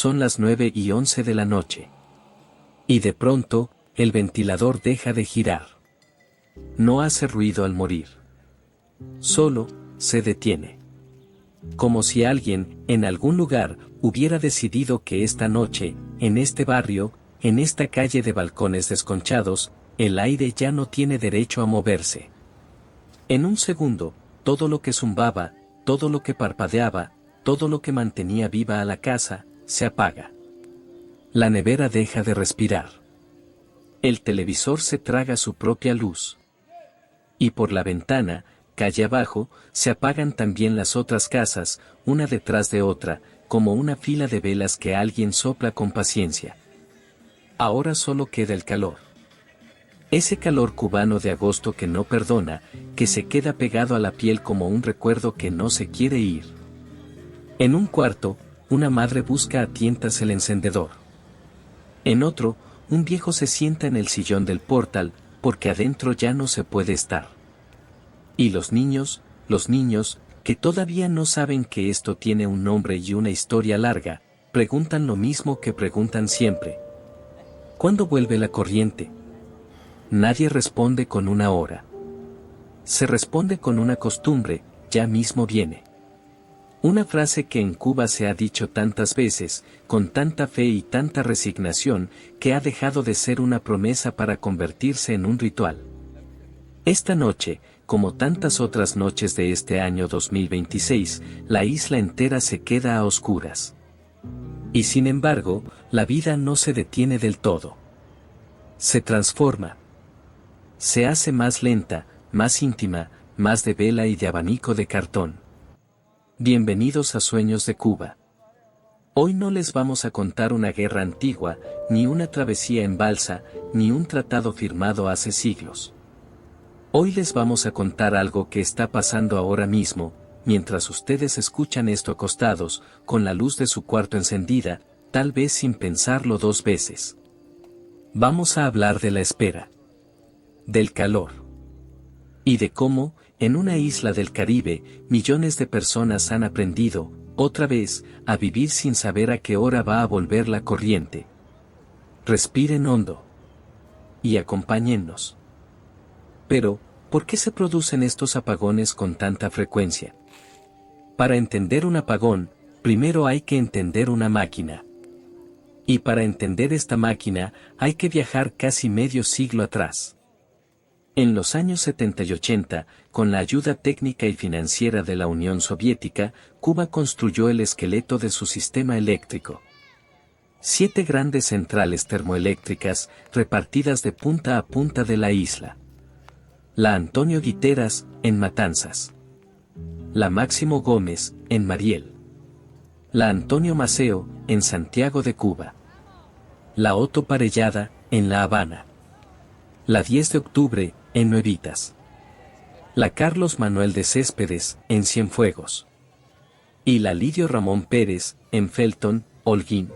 son las 9:11 de la noche. Y de pronto, el ventilador deja de girar. No hace ruido al morir. Solo, se detiene. Como si alguien, en algún lugar, hubiera decidido que esta noche, en este barrio, en esta calle de balcones desconchados, el aire ya no tiene derecho a moverse. En un segundo, todo lo que zumbaba, todo lo que parpadeaba, todo lo que mantenía viva a la casa, se apaga. La nevera deja de respirar. El televisor se traga su propia luz. Y por la ventana, calle abajo, se apagan también las otras casas, una detrás de otra, como una fila de velas que alguien sopla con paciencia. Ahora solo queda el calor. Ese calor cubano de agosto que no perdona, que se queda pegado a la piel como un recuerdo que no se quiere ir. En un cuarto, una madre busca a tientas el encendedor. En otro, un viejo se sienta en el sillón del portal, porque adentro ya no se puede estar. Y los niños, que todavía no saben que esto tiene un nombre y una historia larga, preguntan lo mismo que preguntan siempre. ¿Cuándo vuelve la corriente? Nadie responde con una hora. Se responde con una costumbre, ya mismo viene. Una frase que en Cuba se ha dicho tantas veces, con tanta fe y tanta resignación, que ha dejado de ser una promesa para convertirse en un ritual. Esta noche, como tantas otras noches de este año 2026, la isla entera se queda a oscuras. Y sin embargo, la vida no se detiene del todo. Se transforma. Se hace más lenta, más íntima, más de vela y de abanico de cartón. Bienvenidos a Sueños de Cuba. Hoy no les vamos a contar una guerra antigua, ni una travesía en balsa, ni un tratado firmado hace siglos. Hoy les vamos a contar algo que está pasando ahora mismo, mientras ustedes escuchan esto acostados, con la luz de su cuarto encendida, tal vez sin pensarlo dos veces. Vamos a hablar de la espera. Del calor. Y de cómo, en una isla del Caribe, millones de personas han aprendido, otra vez, a vivir sin saber a qué hora va a volver la corriente. Respiren hondo. Y acompáñennos. Pero, ¿por qué se producen estos apagones con tanta frecuencia? Para entender un apagón, primero hay que entender una máquina. Y para entender esta máquina, hay que viajar casi medio siglo atrás. En los años 70 y 80, con la ayuda técnica y financiera de la Unión Soviética, Cuba construyó el esqueleto de su sistema eléctrico. 7 grandes centrales termoeléctricas, repartidas de punta a punta de la isla. La Antonio Guiteras, en Matanzas. La Máximo Gómez, en Mariel. La Antonio Maceo, en Santiago de Cuba. La Otto Parellada, en La Habana. La 10 de octubre, en Nuevitas. La Carlos Manuel de Céspedes, en Cienfuegos. Y la Lidio Ramón Pérez, en Felton, Holguín.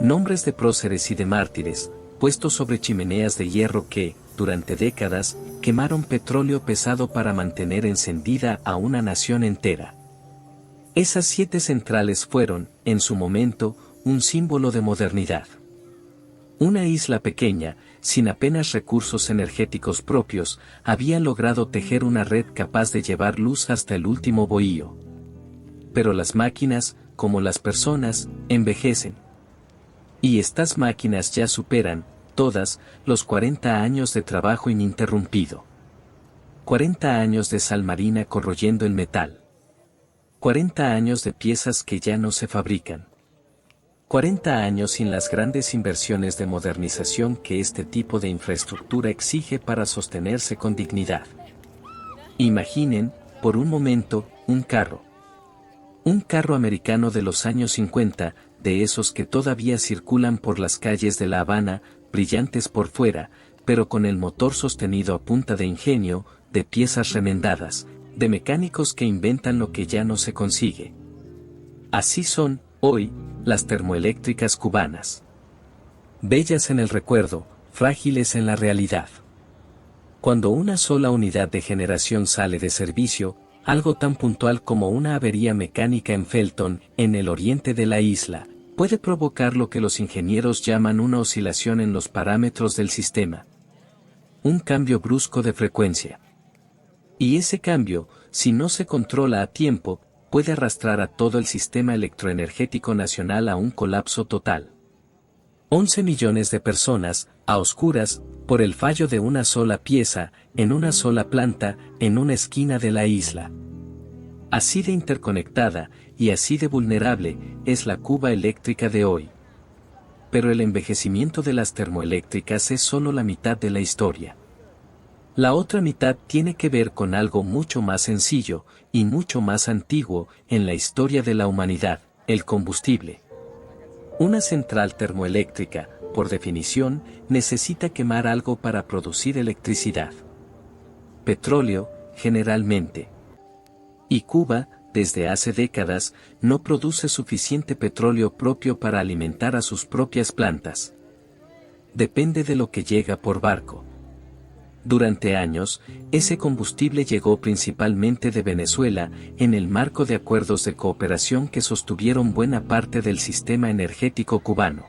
Nombres de próceres y de mártires, puestos sobre chimeneas de hierro que, durante décadas, quemaron petróleo pesado para mantener encendida a una nación entera. Esas 7 centrales fueron, en su momento, un símbolo de modernidad. Una isla pequeña, sin apenas recursos energéticos propios, había logrado tejer una red capaz de llevar luz hasta el último bohío. Pero las máquinas, como las personas, envejecen. Y estas máquinas ya superan, todas, los 40 años de trabajo ininterrumpido. 40 años de sal marina corroyendo el metal. 40 años de piezas que ya no se fabrican. 40 años sin las grandes inversiones de modernización que este tipo de infraestructura exige para sostenerse con dignidad. Imaginen, por un momento, un carro. Un carro americano de los años 50, de esos que todavía circulan por las calles de La Habana, brillantes por fuera, pero con el motor sostenido a punta de ingenio, de piezas remendadas, de mecánicos que inventan lo que ya no se consigue. Así son, hoy, las termoeléctricas cubanas. Bellas en el recuerdo, frágiles en la realidad. Cuando una sola unidad de generación sale de servicio, algo tan puntual como una avería mecánica en Felton, en el oriente de la isla, puede provocar lo que los ingenieros llaman una oscilación en los parámetros del sistema. Un cambio brusco de frecuencia. Y ese cambio, si no se controla a tiempo, puede arrastrar a todo el sistema electroenergético nacional a un colapso total. 11 millones de personas, a oscuras, por el fallo de una sola pieza, en una sola planta, en una esquina de la isla. Así de interconectada, y así de vulnerable, es la Cuba eléctrica de hoy. Pero el envejecimiento de las termoeléctricas es solo la mitad de la historia. La otra mitad tiene que ver con algo mucho más sencillo, y mucho más antiguo, en la historia de la humanidad, el combustible. Una central termoeléctrica, por definición, necesita quemar algo para producir electricidad. Petróleo, generalmente. Y Cuba, desde hace décadas, no produce suficiente petróleo propio para alimentar a sus propias plantas. Depende de lo que llega por barco. Durante años, ese combustible llegó principalmente de Venezuela, en el marco de acuerdos de cooperación que sostuvieron buena parte del sistema energético cubano.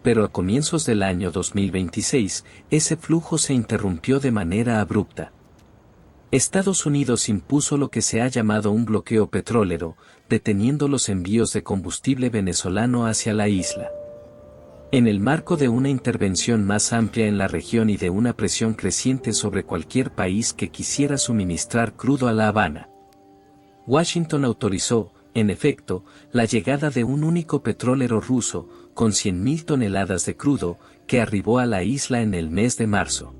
Pero a comienzos del año 2026, ese flujo se interrumpió de manera abrupta. Estados Unidos impuso lo que se ha llamado un bloqueo petrolero, deteniendo los envíos de combustible venezolano hacia la isla. En el marco de una intervención más amplia en la región y de una presión creciente sobre cualquier país que quisiera suministrar crudo a La Habana, Washington autorizó, en efecto, la llegada de un único petrolero ruso, con 100.000 toneladas de crudo, que arribó a la isla en el mes de marzo.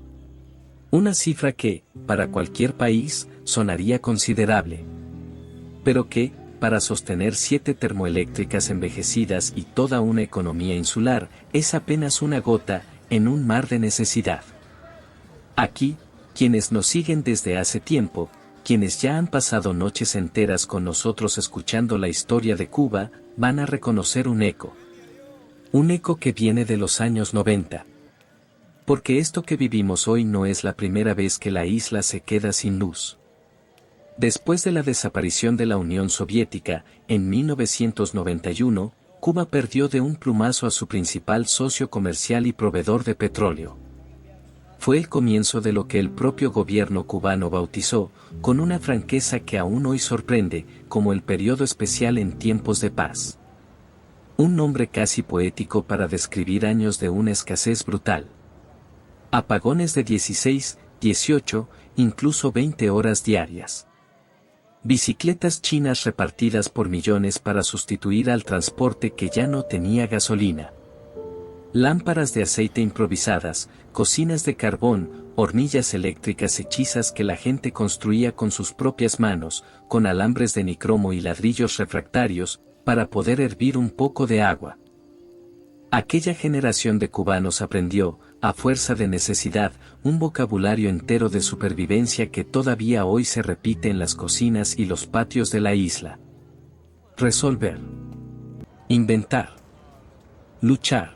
Una cifra que, para cualquier país, sonaría considerable. Pero que, para sostener 7 termoeléctricas envejecidas y toda una economía insular, es apenas una gota en un mar de necesidad. Aquí, quienes nos siguen desde hace tiempo, quienes ya han pasado noches enteras con nosotros escuchando la historia de Cuba, van a reconocer un eco. Un eco que viene de los años 90. Porque esto que vivimos hoy no es la primera vez que la isla se queda sin luz. Después de la desaparición de la Unión Soviética, en 1991, Cuba perdió de un plumazo a su principal socio comercial y proveedor de petróleo. Fue el comienzo de lo que el propio gobierno cubano bautizó, con una franqueza que aún hoy sorprende, como el periodo especial en tiempos de paz. Un nombre casi poético para describir años de una escasez brutal. Apagones de 16, 18, incluso 20 horas diarias. Bicicletas chinas repartidas por millones para sustituir al transporte que ya no tenía gasolina. Lámparas de aceite improvisadas, cocinas de carbón, hornillas eléctricas hechizas que la gente construía con sus propias manos, con alambres de nicromo y ladrillos refractarios, para poder hervir un poco de agua. Aquella generación de cubanos aprendió, a fuerza de necesidad, un vocabulario entero de supervivencia que todavía hoy se repite en las cocinas y los patios de la isla. Resolver. Inventar. Luchar.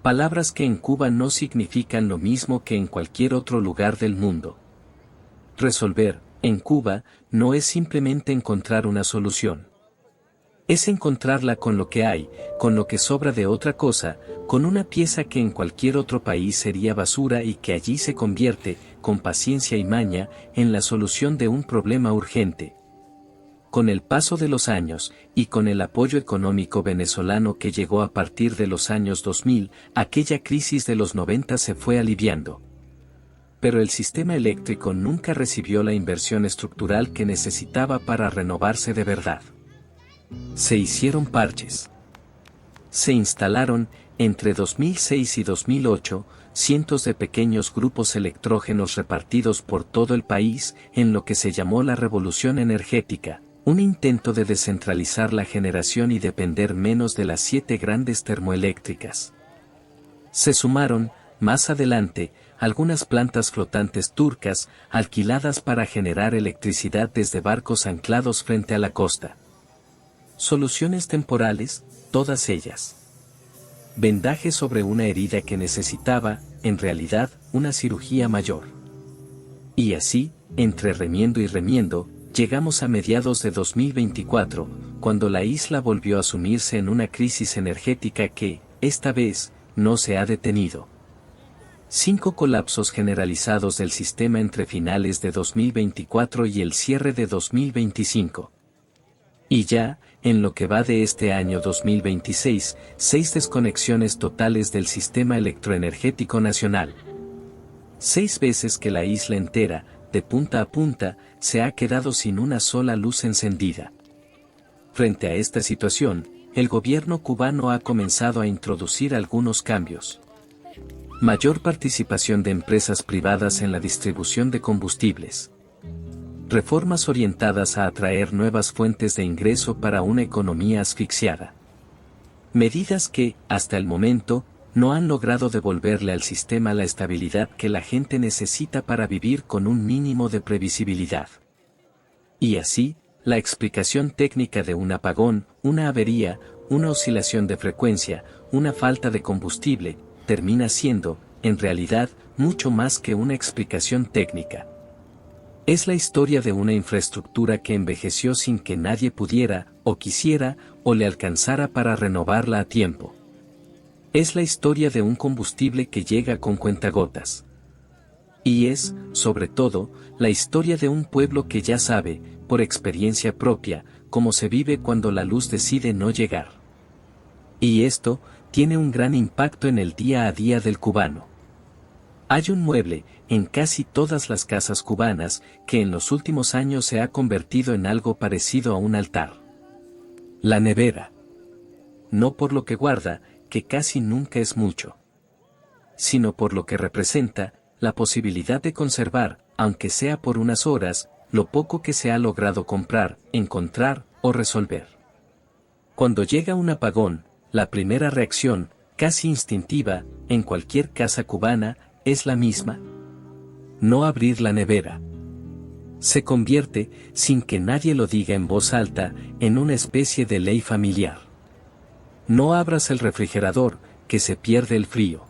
Palabras que en Cuba no significan lo mismo que en cualquier otro lugar del mundo. Resolver, en Cuba, no es simplemente encontrar una solución. Es encontrarla con lo que hay, con lo que sobra de otra cosa, con una pieza que en cualquier otro país sería basura y que allí se convierte, con paciencia y maña, en la solución de un problema urgente. Con el paso de los años, y con el apoyo económico venezolano que llegó a partir de los años 2000, aquella crisis de los 90 se fue aliviando. Pero el sistema eléctrico nunca recibió la inversión estructural que necesitaba para renovarse de verdad. Se hicieron parches. Se instalaron, entre 2006 y 2008, cientos de pequeños grupos electrógenos repartidos por todo el país, en lo que se llamó la revolución energética, un intento de descentralizar la generación y depender menos de las 7 grandes termoeléctricas. Se sumaron, más adelante, algunas plantas flotantes turcas, alquiladas para generar electricidad desde barcos anclados frente a la costa. Soluciones temporales, todas ellas. Vendaje sobre una herida que necesitaba, en realidad, una cirugía mayor. Y así, entre remiendo y remiendo, llegamos a mediados de 2024, cuando la isla volvió a sumirse en una crisis energética que, esta vez, no se ha detenido. 5 colapsos generalizados del sistema entre finales de 2024 y el cierre de 2025. Y ya, en lo que va de este año 2026, 6 desconexiones totales del sistema electroenergético nacional. 6 veces que la isla entera, de punta a punta, se ha quedado sin una sola luz encendida. Frente a esta situación, el gobierno cubano ha comenzado a introducir algunos cambios. Mayor participación de empresas privadas en la distribución de combustibles. Reformas orientadas a atraer nuevas fuentes de ingreso para una economía asfixiada. Medidas que, hasta el momento, no han logrado devolverle al sistema la estabilidad que la gente necesita para vivir con un mínimo de previsibilidad. Y así, la explicación técnica de un apagón, una avería, una oscilación de frecuencia, una falta de combustible, termina siendo, en realidad, mucho más que una explicación técnica. Es la historia de una infraestructura que envejeció sin que nadie pudiera, o quisiera, o le alcanzara para renovarla a tiempo. Es la historia de un combustible que llega con cuentagotas. Y es, sobre todo, la historia de un pueblo que ya sabe, por experiencia propia, cómo se vive cuando la luz decide no llegar. Y esto tiene un gran impacto en el día a día del cubano. Hay un mueble, en casi todas las casas cubanas, que en los últimos años se ha convertido en algo parecido a un altar. La nevera. No por lo que guarda, que casi nunca es mucho, sino por lo que representa, la posibilidad de conservar, aunque sea por unas horas, lo poco que se ha logrado comprar, encontrar o resolver. Cuando llega un apagón, la primera reacción, casi instintiva, en cualquier casa cubana, es la misma. No abrir la nevera. Se convierte, sin que nadie lo diga en voz alta, en una especie de ley familiar. No abras el refrigerador, que se pierde el frío.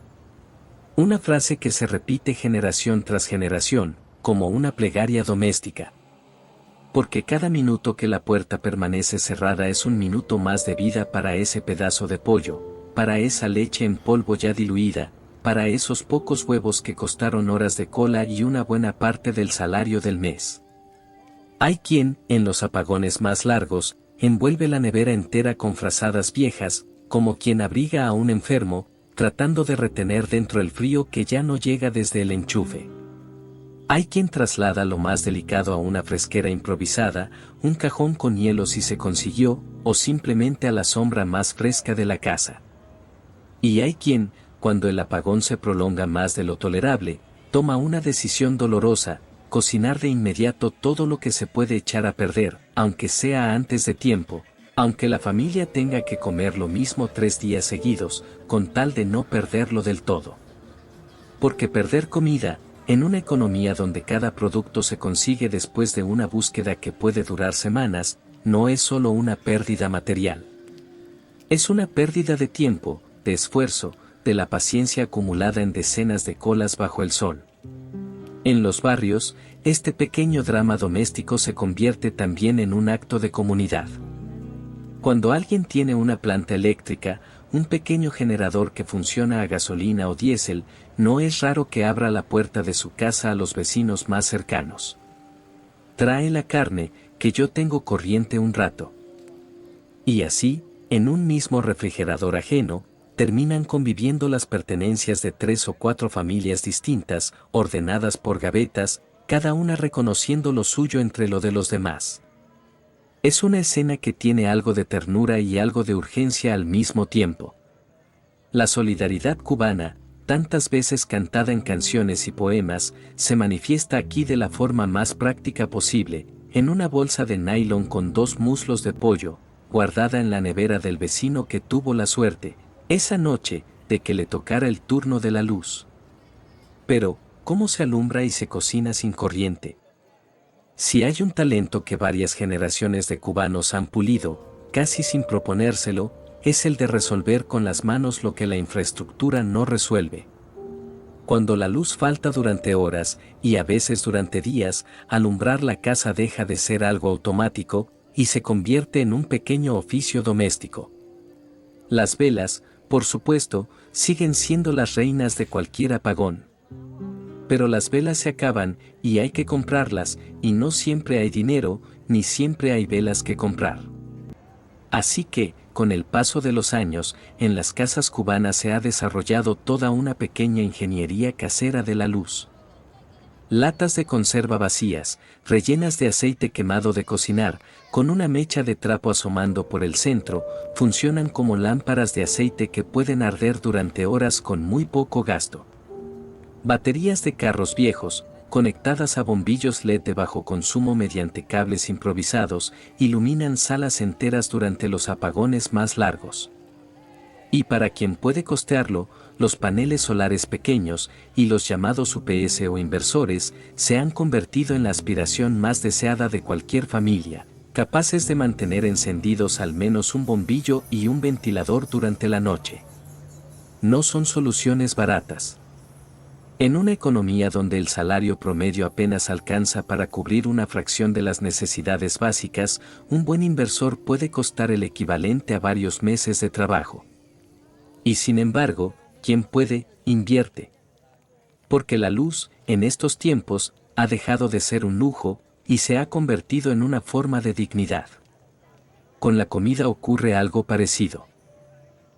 Una frase que se repite generación tras generación, como una plegaria doméstica. Porque cada minuto que la puerta permanece cerrada es un minuto más de vida para ese pedazo de pollo, para esa leche en polvo ya diluida, para esos pocos huevos que costaron horas de cola y una buena parte del salario del mes. Hay quien, en los apagones más largos, envuelve la nevera entera con frazadas viejas, como quien abriga a un enfermo, tratando de retener dentro el frío que ya no llega desde el enchufe. Hay quien traslada lo más delicado a una fresquera improvisada, un cajón con hielo si se consiguió, o simplemente a la sombra más fresca de la casa. Y hay quien, cuando el apagón se prolonga más de lo tolerable, toma una decisión dolorosa: cocinar de inmediato todo lo que se puede echar a perder, aunque sea antes de tiempo, aunque la familia tenga que comer lo mismo 3 días seguidos, con tal de no perderlo del todo. Porque perder comida, en una economía donde cada producto se consigue después de una búsqueda que puede durar semanas, no es solo una pérdida material. Es una pérdida de tiempo, de esfuerzo, de la paciencia acumulada en decenas de colas bajo el sol. En los barrios, este pequeño drama doméstico se convierte también en un acto de comunidad. Cuando alguien tiene una planta eléctrica, un pequeño generador que funciona a gasolina o diésel, no es raro que abra la puerta de su casa a los vecinos más cercanos. Trae la carne, que yo tengo corriente un rato. Y así, en un mismo refrigerador ajeno, terminan conviviendo las pertenencias de 3 o 4 familias distintas, ordenadas por gavetas, cada una reconociendo lo suyo entre lo de los demás. Es una escena que tiene algo de ternura y algo de urgencia al mismo tiempo. La solidaridad cubana, tantas veces cantada en canciones y poemas, se manifiesta aquí de la forma más práctica posible, en una bolsa de nylon con 2 muslos de pollo, guardada en la nevera del vecino que tuvo la suerte, esa noche, de que le tocara el turno de la luz. Pero, ¿cómo se alumbra y se cocina sin corriente? Si hay un talento que varias generaciones de cubanos han pulido, casi sin proponérselo, es el de resolver con las manos lo que la infraestructura no resuelve. Cuando la luz falta durante horas, y a veces durante días, alumbrar la casa deja de ser algo automático, y se convierte en un pequeño oficio doméstico. Las velas, por supuesto, siguen siendo las reinas de cualquier apagón. Pero las velas se acaban, y hay que comprarlas, y no siempre hay dinero, ni siempre hay velas que comprar. Así que, con el paso de los años, en las casas cubanas se ha desarrollado toda una pequeña ingeniería casera de la luz. Latas de conserva vacías, rellenas de aceite quemado de cocinar, con una mecha de trapo asomando por el centro, funcionan como lámparas de aceite que pueden arder durante horas con muy poco gasto. Baterías de carros viejos, conectadas a bombillos LED de bajo consumo mediante cables improvisados, iluminan salas enteras durante los apagones más largos. Y para quien puede costearlo, los paneles solares pequeños y los llamados UPS o inversores se han convertido en la aspiración más deseada de cualquier familia, capaces de mantener encendidos al menos un bombillo y un ventilador durante la noche. No son soluciones baratas. En una economía donde el salario promedio apenas alcanza para cubrir una fracción de las necesidades básicas, un buen inversor puede costar el equivalente a varios meses de trabajo. Y sin embargo, quien puede, invierte. Porque la luz, en estos tiempos, ha dejado de ser un lujo, y se ha convertido en una forma de dignidad. Con la comida ocurre algo parecido.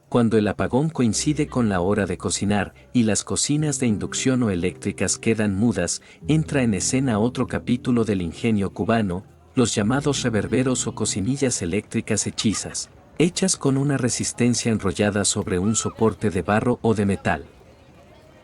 Cuando el apagón coincide con la hora de cocinar y las cocinas de inducción o eléctricas quedan mudas, entra en escena otro capítulo del ingenio cubano, los llamados reverberos o cocinillas eléctricas hechizas, hechas con una resistencia enrollada sobre un soporte de barro o de metal.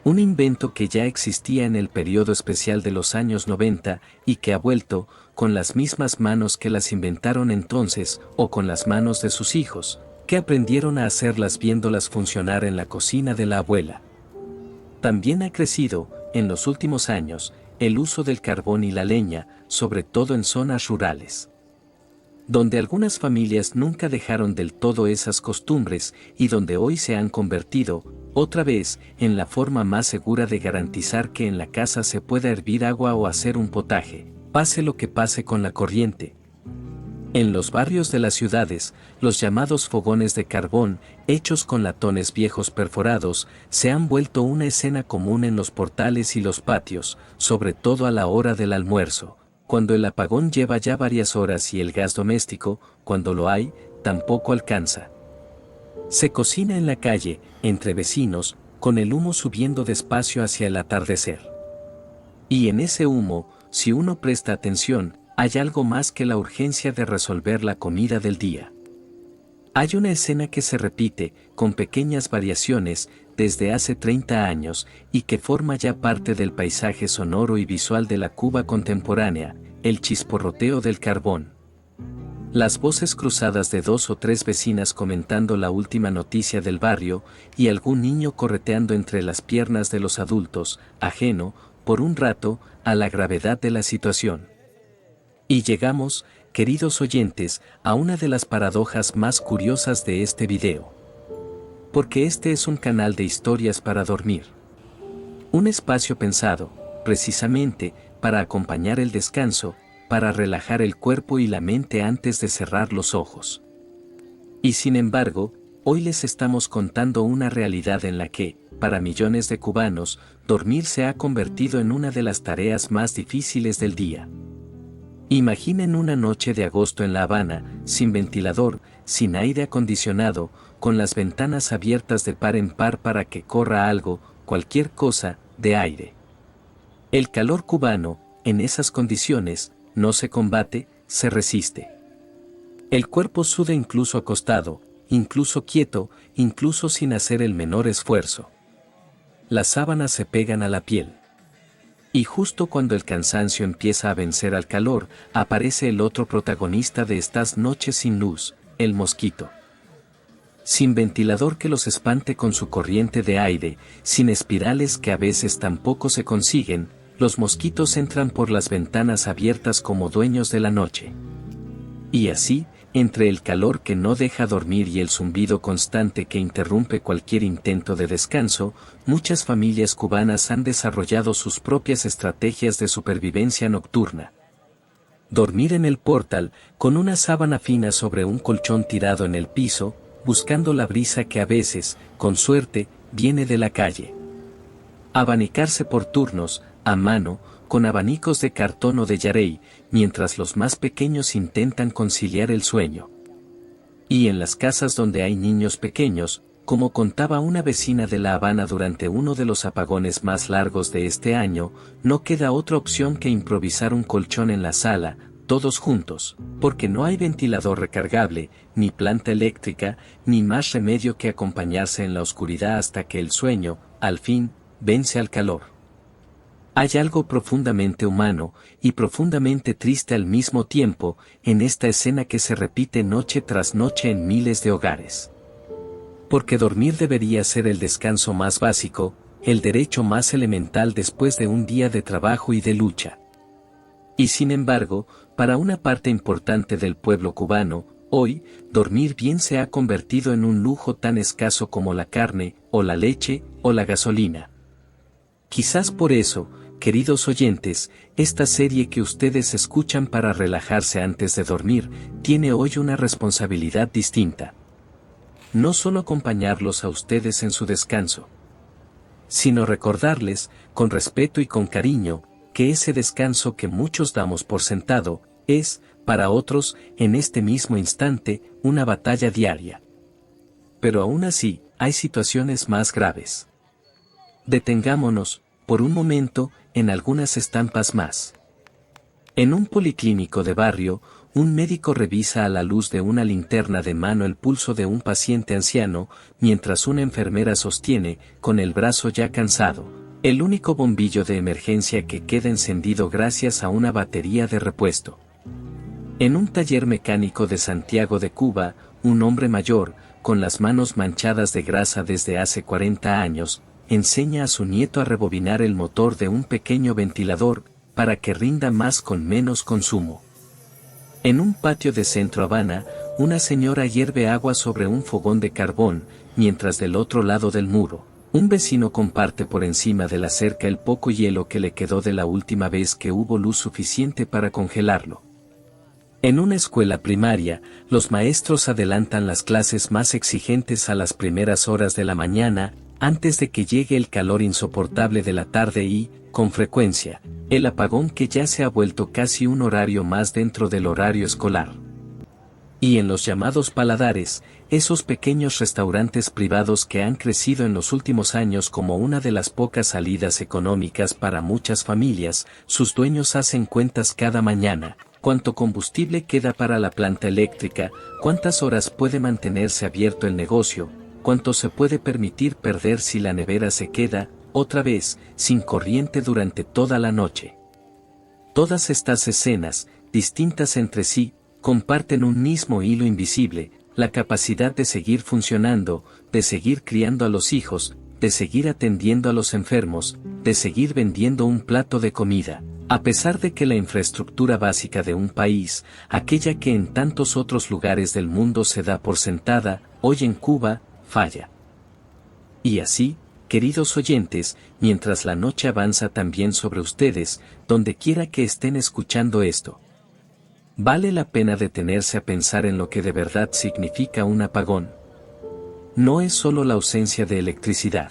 Un invento que ya existía en el periodo especial de los años 90 y que ha vuelto, con las mismas manos que las inventaron entonces, o con las manos de sus hijos, que aprendieron a hacerlas viéndolas funcionar en la cocina de la abuela. También ha crecido, en los últimos años, el uso del carbón y la leña, sobre todo en zonas rurales, donde algunas familias nunca dejaron del todo esas costumbres y donde hoy se han convertido, otra vez, en la forma más segura de garantizar que en la casa se pueda hervir agua o hacer un potaje, pase lo que pase con la corriente. En los barrios de las ciudades, los llamados fogones de carbón, hechos con latones viejos perforados, se han vuelto una escena común en los portales y los patios, sobre todo a la hora del almuerzo, cuando el apagón lleva ya varias horas y el gas doméstico, cuando lo hay, tampoco alcanza. Se cocina en la calle, entre vecinos, con el humo subiendo despacio hacia el atardecer. Y en ese humo, si uno presta atención, hay algo más que la urgencia de resolver la comida del día. Hay una escena que se repite, con pequeñas variaciones, desde hace 30 años, y que forma ya parte del paisaje sonoro y visual de la Cuba contemporánea, el chisporroteo del carbón. Las voces cruzadas de 2 o 3 vecinas comentando la última noticia del barrio, y algún niño correteando entre las piernas de los adultos, ajeno, por un rato, a la gravedad de la situación. Y llegamos, queridos oyentes, a una de las paradojas más curiosas de este video. Porque este es un canal de historias para dormir. Un espacio pensado, precisamente, para acompañar el descanso, para relajar el cuerpo y la mente antes de cerrar los ojos. Y sin embargo, hoy les estamos contando una realidad en la que, para millones de cubanos, dormir se ha convertido en una de las tareas más difíciles del día. Imaginen una noche de agosto en La Habana, sin ventilador, sin aire acondicionado, con las ventanas abiertas de par en par para que corra algo, cualquier cosa, de aire. El calor cubano, en esas condiciones, no se combate, se resiste. El cuerpo suda incluso acostado, incluso quieto, incluso sin hacer el menor esfuerzo. Las sábanas se pegan a la piel. Y justo cuando el cansancio empieza a vencer al calor, aparece el otro protagonista de estas noches sin luz, el mosquito. Sin ventilador que los espante con su corriente de aire, sin espirales que a veces tampoco se consiguen, los mosquitos entran por las ventanas abiertas como dueños de la noche. Y así, entre el calor que no deja dormir y el zumbido constante que interrumpe cualquier intento de descanso, muchas familias cubanas han desarrollado sus propias estrategias de supervivencia nocturna. Dormir en el portal, con una sábana fina sobre un colchón tirado en el piso, buscando la brisa que a veces, con suerte, viene de la calle. Abanicarse por turnos, a mano, con abanicos de cartón o de yarey, mientras los más pequeños intentan conciliar el sueño. Y en las casas donde hay niños pequeños, como contaba una vecina de La Habana durante uno de los apagones más largos de este año, no queda otra opción que improvisar un colchón en la sala, todos juntos, porque no hay ventilador recargable, ni planta eléctrica, ni más remedio que acompañarse en la oscuridad hasta que el sueño, al fin, vence al calor. Hay algo profundamente humano, y profundamente triste al mismo tiempo, en esta escena que se repite noche tras noche en miles de hogares. Porque dormir debería ser el descanso más básico, el derecho más elemental después de un día de trabajo y de lucha. Y sin embargo, para una parte importante del pueblo cubano, hoy, dormir bien se ha convertido en un lujo tan escaso como la carne, o la leche, o la gasolina. Quizás por eso, queridos oyentes, esta serie que ustedes escuchan para relajarse antes de dormir, tiene hoy una responsabilidad distinta. No solo acompañarlos a ustedes en su descanso, sino recordarles, con respeto y con cariño, que ese descanso que muchos damos por sentado, es, para otros, en este mismo instante, una batalla diaria. Pero aún así, hay situaciones más graves. Detengámonos, por un momento, en algunas estampas más. En un policlínico de barrio, un médico revisa a la luz de una linterna de mano el pulso de un paciente anciano, mientras una enfermera sostiene, con el brazo ya cansado, el único bombillo de emergencia que queda encendido gracias a una batería de repuesto. En un taller mecánico de Santiago de Cuba, un hombre mayor, con las manos manchadas de grasa desde hace 40 años, enseña a su nieto a rebobinar el motor de un pequeño ventilador, para que rinda más con menos consumo. En un patio de Centro Habana, una señora hierve agua sobre un fogón de carbón, mientras del otro lado del muro, un vecino comparte por encima de la cerca el poco hielo que le quedó de la última vez que hubo luz suficiente para congelarlo. En una escuela primaria, los maestros adelantan las clases más exigentes a las primeras horas de la mañana, antes de que llegue el calor insoportable de la tarde y, con frecuencia, el apagón que ya se ha vuelto casi un horario más dentro del horario escolar. Y en los llamados paladares, esos pequeños restaurantes privados que han crecido en los últimos años como una de las pocas salidas económicas para muchas familias, sus dueños hacen cuentas cada mañana, cuánto combustible queda para la planta eléctrica, cuántas horas puede mantenerse abierto el negocio, cuánto se puede permitir perder si la nevera se queda, otra vez, sin corriente durante toda la noche. Todas estas escenas, distintas entre sí, comparten un mismo hilo invisible, la capacidad de seguir funcionando, de seguir criando a los hijos, de seguir atendiendo a los enfermos, de seguir vendiendo un plato de comida, a pesar de que la infraestructura básica de un país, aquella que en tantos otros lugares del mundo se da por sentada, hoy en Cuba, falla. Y así, queridos oyentes, mientras la noche avanza también sobre ustedes, donde quiera que estén escuchando esto, vale la pena detenerse a pensar en lo que de verdad significa un apagón. No es solo la ausencia de electricidad.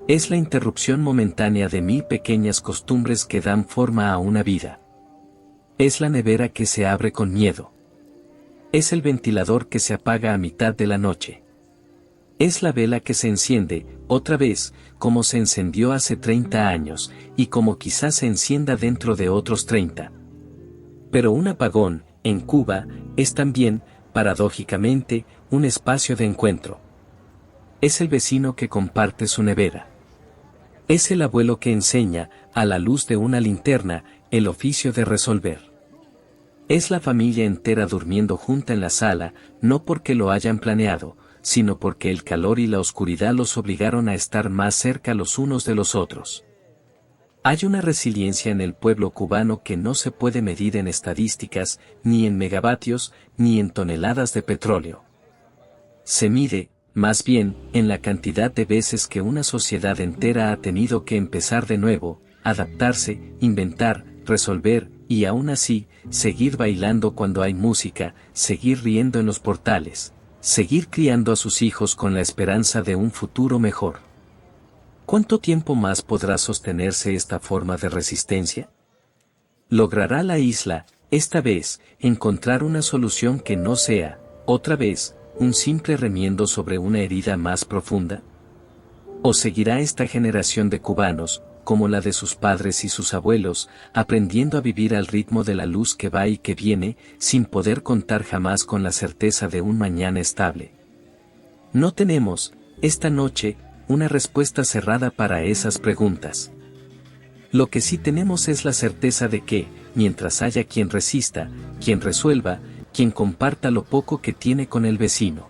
Es la interrupción momentánea de 1000 pequeñas costumbres que dan forma a una vida. Es la nevera que se abre con miedo. Es el ventilador que se apaga a mitad de la noche. Es la vela que se enciende, otra vez, como se encendió hace 30 años, y como quizás se encienda dentro de otros 30. Pero un apagón, en Cuba, es también, paradójicamente, un espacio de encuentro. Es el vecino que comparte su nevera. Es el abuelo que enseña, a la luz de una linterna, el oficio de resolver. Es la familia entera durmiendo junta en la sala, no porque lo hayan planeado, sino porque el calor y la oscuridad los obligaron a estar más cerca los unos de los otros. Hay una resiliencia en el pueblo cubano que no se puede medir en estadísticas, ni en megavatios, ni en toneladas de petróleo. Se mide, más bien, en la cantidad de veces que una sociedad entera ha tenido que empezar de nuevo, adaptarse, inventar, resolver, y aún así, seguir bailando cuando hay música, seguir riendo en los portales, seguir criando a sus hijos con la esperanza de un futuro mejor. ¿Cuánto tiempo más podrá sostenerse esta forma de resistencia? ¿Logrará la isla, esta vez, encontrar una solución que no sea, otra vez, un simple remiendo sobre una herida más profunda? ¿O seguirá esta generación de cubanos, como la de sus padres y sus abuelos, aprendiendo a vivir al ritmo de la luz que va y que viene, sin poder contar jamás con la certeza de un mañana estable? No tenemos, esta noche, una respuesta cerrada para esas preguntas. Lo que sí tenemos es la certeza de que, mientras haya quien resista, quien resuelva, quien comparta lo poco que tiene con el vecino,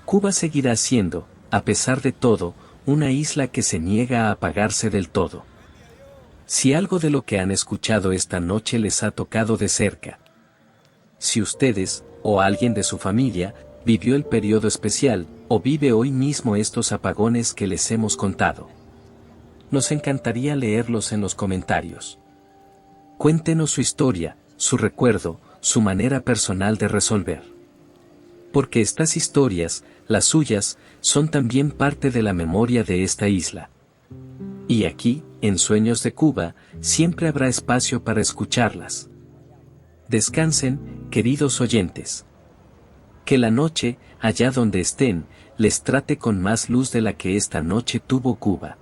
Cuba seguirá siendo, a pesar de todo, una isla que se niega a apagarse del todo. Si algo de lo que han escuchado esta noche les ha tocado de cerca, si ustedes, o alguien de su familia, vivió el periodo especial, o vive hoy mismo estos apagones que les hemos contado, nos encantaría leerlos en los comentarios. Cuéntenos su historia, su recuerdo, su manera personal de resolver. Porque estas historias, las suyas, son también parte de la memoria de esta isla. Y aquí, en Sueños de Cuba, siempre habrá espacio para escucharlas. Descansen, queridos oyentes. Que la noche, allá donde estén, les trate con más luz de la que esta noche tuvo Cuba.